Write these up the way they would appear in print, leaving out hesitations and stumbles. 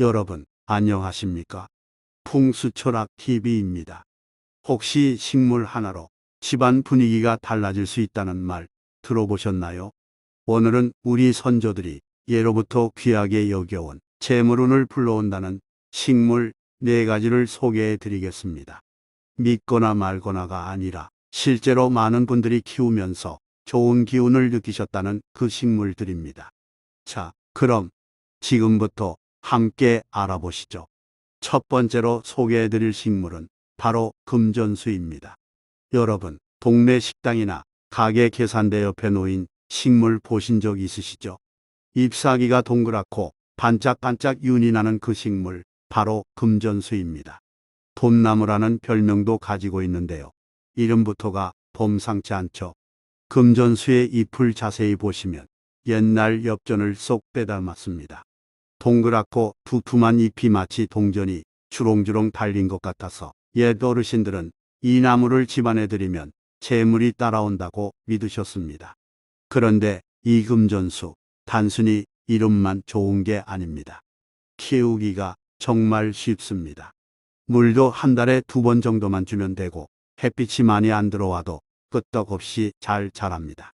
여러분, 안녕하십니까? 풍수철학TV입니다. 혹시 식물 하나로 집안 분위기가 달라질 수 있다는 말 들어보셨나요? 오늘은 우리 선조들이 예로부터 귀하게 여겨온 재물운을 불러온다는 식물 4가지를 소개해 드리겠습니다. 믿거나 말거나가 아니라 실제로 많은 분들이 키우면서 좋은 기운을 느끼셨다는 그 식물들입니다. 자, 그럼 지금부터 함께 알아보시죠. 첫 번째로 소개해 드릴 식물은 바로 금전수입니다. 여러분, 동네 식당이나 가게 계산대 옆에 놓인 식물 보신 적 있으시죠? 잎사귀가 동그랗고 반짝반짝 윤이 나는 그 식물, 바로 금전수입니다. 봄나무라는 별명도 가지고 있는데요. 이름부터가 봄상치 않죠. 금전수의 잎을 자세히 보시면 옛날 엽전을 쏙 빼닮았습니다. 동그랗고 두툼한 잎이 마치 동전이 주렁주렁 달린 것 같아서 옛 어르신들은 이 나무를 집안에 들이면 재물이 따라온다고 믿으셨습니다. 그런데 이 금전수, 단순히 이름만 좋은 게 아닙니다. 키우기가 정말 쉽습니다. 물도 한 달에 2번 정도만 주면 되고 햇빛이 많이 안 들어와도 끄떡없이 잘 자랍니다.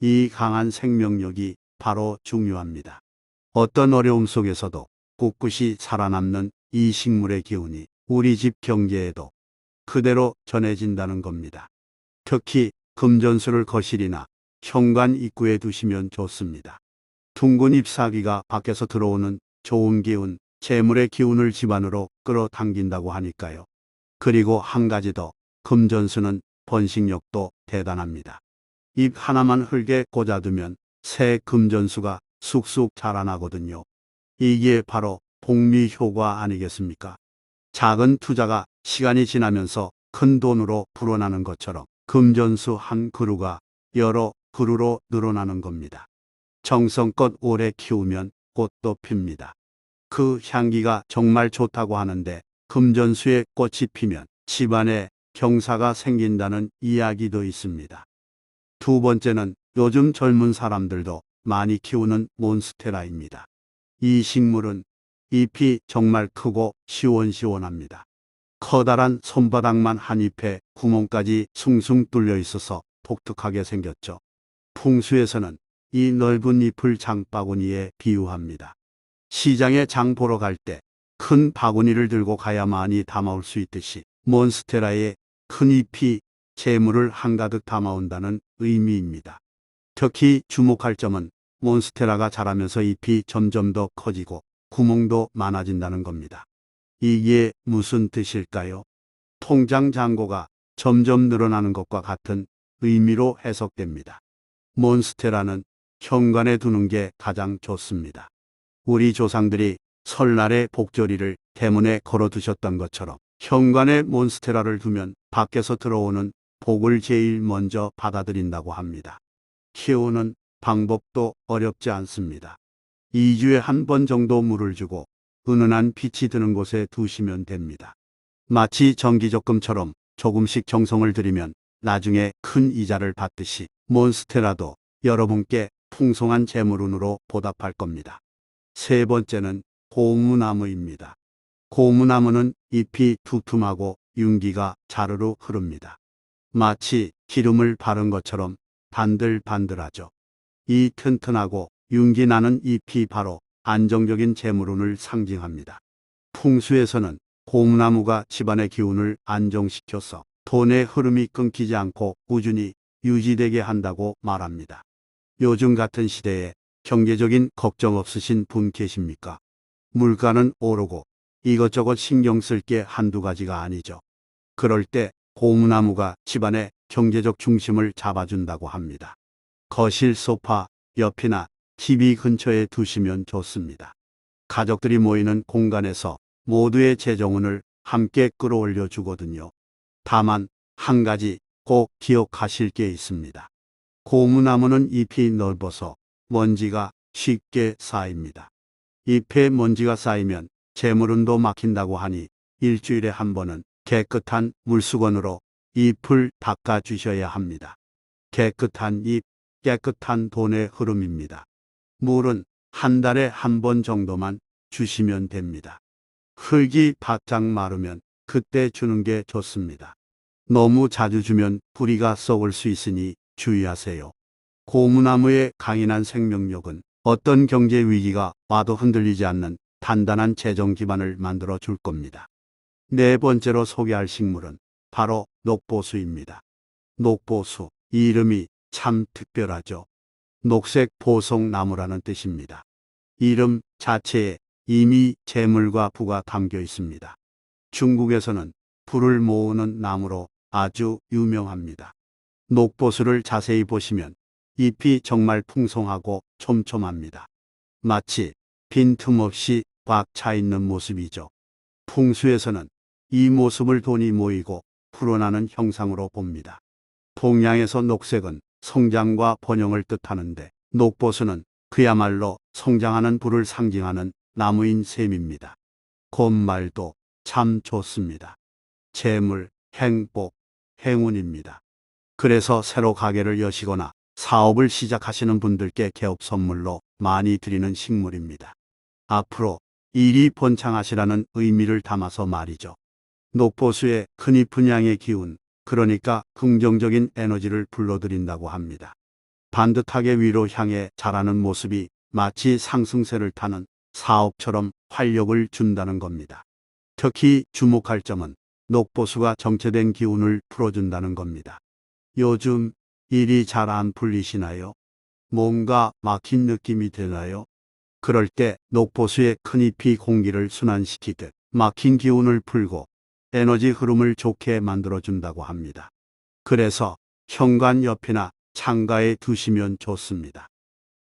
이 강한 생명력이 바로 중요합니다. 어떤 어려움 속에서도 꿋꿋이 살아남는 이 식물의 기운이 우리 집 경계에도 그대로 전해진다는 겁니다. 특히 금전수를 거실이나 현관 입구에 두시면 좋습니다. 둥근 잎사귀가 밖에서 들어오는 좋은 기운, 재물의 기운을 집안으로 끌어당긴다고 하니까요. 그리고 한 가지 더, 금전수는 번식력도 대단합니다. 잎 하나만 흙에 꽂아두면 새 금전수가 쑥쑥 자라나거든요. 이게 바로 복리 효과 아니겠습니까? 작은 투자가 시간이 지나면서 큰 돈으로 불어나는 것처럼 금전수 한 그루가 여러 그루로 늘어나는 겁니다. 정성껏 오래 키우면 꽃도 핍니다. 그 향기가 정말 좋다고 하는데 금전수에 꽃이 피면 집안에 경사가 생긴다는 이야기도 있습니다. 두 번째는 요즘 젊은 사람들도 많이 키우는 몬스테라입니다. 이 식물은 잎이 정말 크고 시원시원합니다. 커다란 손바닥만 한 잎에 구멍까지 숭숭 뚫려 있어서 독특하게 생겼죠. 풍수에서는 이 넓은 잎을 장바구니에 비유합니다. 시장에 장 보러 갈 때 큰 바구니를 들고 가야만이 담아올 수 있듯이 몬스테라의 큰 잎이 재물을 한가득 담아온다는 의미입니다. 특히 주목할 점은 몬스테라가 자라면서 잎이 점점 더 커지고 구멍도 많아진다는 겁니다. 이게 무슨 뜻일까요? 통장 잔고가 점점 늘어나는 것과 같은 의미로 해석됩니다. 몬스테라는 현관에 두는 게 가장 좋습니다. 우리 조상들이 설날에 복조리를 대문에 걸어두셨던 것처럼 현관에 몬스테라를 두면 밖에서 들어오는 복을 제일 먼저 받아들인다고 합니다. 키우는 방법도 어렵지 않습니다. 2주에 한 번 정도 물을 주고 은은한 빛이 드는 곳에 두시면 됩니다. 마치 정기적금처럼 조금씩 정성을 들이면 나중에 큰 이자를 받듯이 몬스테라도 여러분께 풍성한 재물운으로 보답할 겁니다. 세 번째는 고무나무입니다. 고무나무는 잎이 두툼하고 윤기가 자르르 흐릅니다. 마치 기름을 바른 것처럼 반들반들하죠. 이 튼튼하고 윤기 나는 잎이 바로 안정적인 재물운을 상징합니다. 풍수에서는 고무나무가 집안의 기운을 안정시켜서 돈의 흐름이 끊기지 않고 꾸준히 유지되게 한다고 말합니다. 요즘 같은 시대에 경제적인 걱정 없으신 분 계십니까? 물가는 오르고 이것저것 신경 쓸 게 한두 가지가 아니죠. 그럴 때 고무나무가 집안의 경제적 중심을 잡아준다고 합니다. 거실 소파 옆이나 TV 근처에 두시면 좋습니다. 가족들이 모이는 공간에서 모두의 재정운을 함께 끌어올려 주거든요. 다만 한 가지 꼭 기억하실 게 있습니다. 고무나무는 잎이 넓어서 먼지가 쉽게 쌓입니다. 잎에 먼지가 쌓이면 재물운도 막힌다고 하니 일주일에 한 번은 깨끗한 물수건으로 잎을 닦아 주셔야 합니다. 깨끗한 잎, 깨끗한 돈의 흐름입니다. 물은 한 달에 한 번 정도만 주시면 됩니다. 흙이 바짝 마르면 그때 주는 게 좋습니다. 너무 자주 주면 뿌리가 썩을 수 있으니 주의하세요. 고무나무의 강인한 생명력은 어떤 경제 위기가 와도 흔들리지 않는 단단한 재정 기반을 만들어 줄 겁니다. 네 번째로 소개할 식물은 바로 녹보수입니다. 녹보수, 이 이름이 참 특별하죠. 녹색 보석나무라는 뜻입니다. 이름 자체에 이미 재물과 부가 담겨 있습니다. 중국에서는 불을 모으는 나무로 아주 유명합니다. 녹보수를 자세히 보시면 잎이 정말 풍성하고 촘촘합니다. 마치 빈틈없이 꽉 차 있는 모습이죠. 풍수에서는 이 모습을 돈이 모이고 불어나는 형상으로 봅니다. 동양에서 녹색은 성장과 번영을 뜻하는데 녹보수는 그야말로 성장하는 불을 상징하는 나무인 셈입니다. 겉말도 참 좋습니다. 재물, 행복, 행운입니다. 그래서 새로 가게를 여시거나 사업을 시작하시는 분들께 개업 선물로 많이 드리는 식물입니다. 앞으로 일이 번창하시라는 의미를 담아서 말이죠. 녹보수의 큰 잎은 양의 기운, 그러니까 긍정적인 에너지를 불러들인다고 합니다. 반듯하게 위로 향해 자라는 모습이 마치 상승세를 타는 사업처럼 활력을 준다는 겁니다. 특히 주목할 점은 녹보수가 정체된 기운을 풀어준다는 겁니다. 요즘 일이 잘 안 풀리시나요? 뭔가 막힌 느낌이 드나요? 그럴 때 녹보수의 큰 잎이 공기를 순환시키듯 막힌 기운을 풀고 에너지 흐름을 좋게 만들어준다고 합니다. 그래서 현관 옆이나 창가에 두시면 좋습니다.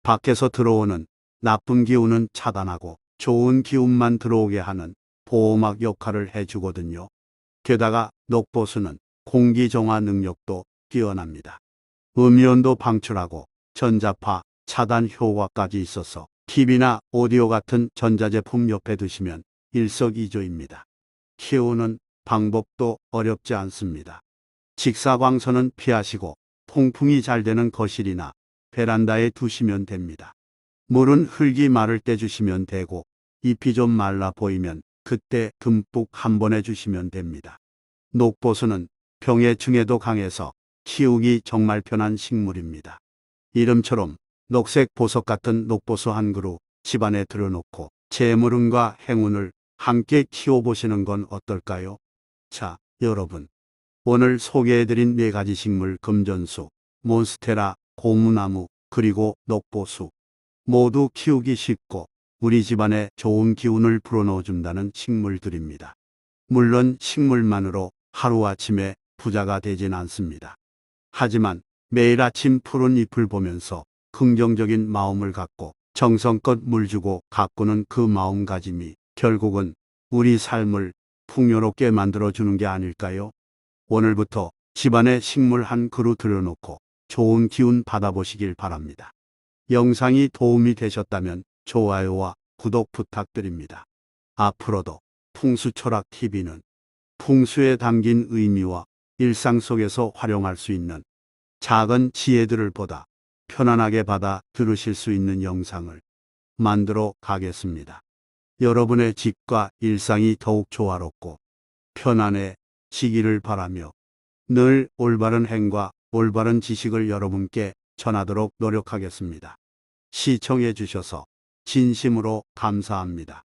밖에서 들어오는 나쁜 기운은 차단하고 좋은 기운만 들어오게 하는 보호막 역할을 해주거든요. 게다가 녹보수는 공기 정화 능력도 뛰어납니다. 음이온도 방출하고 전자파 차단 효과까지 있어서 TV나 오디오 같은 전자제품 옆에 두시면 일석이조입니다. 키우는 방법도 어렵지 않습니다. 직사광선은 피하시고 통풍이 잘 되는 거실이나 베란다에 두시면 됩니다. 물은 흙이 마를 때 주시면 되고 잎이 좀 말라 보이면 그때 듬뿍 한 번에 주시면 됩니다. 녹보수는 병해충에도 강해서 키우기 정말 편한 식물입니다. 이름처럼 녹색 보석 같은 녹보수 한 그루 집안에 들여놓고 재물운과 행운을 함께 키워보시는 건 어떨까요? 자, 여러분. 오늘 소개해드린 4가지 식물 금전수, 몬스테라, 고무나무, 그리고 녹보수. 모두 키우기 쉽고 우리 집안에 좋은 기운을 불어넣어준다는 식물들입니다. 물론 식물만으로 하루아침에 부자가 되진 않습니다. 하지만 매일 아침 푸른 잎을 보면서 긍정적인 마음을 갖고 정성껏 물 주고 가꾸는 그 마음가짐이 결국은 우리 삶을 풍요롭게 만들어주는 게 아닐까요? 오늘부터 집안에 식물 한 그루 들여놓고 좋은 기운 받아보시길 바랍니다. 영상이 도움이 되셨다면 좋아요와 구독 부탁드립니다. 앞으로도 풍수철학TV는 풍수에 담긴 의미와 일상 속에서 활용할 수 있는 작은 지혜들을 보다 편안하게 받아 들으실 수 있는 영상을 만들어 가겠습니다. 여러분의 집과 일상이 더욱 조화롭고 편안해지기를 바라며 늘 올바른 행과 올바른 지식을 여러분께 전하도록 노력하겠습니다. 시청해 주셔서 진심으로 감사합니다.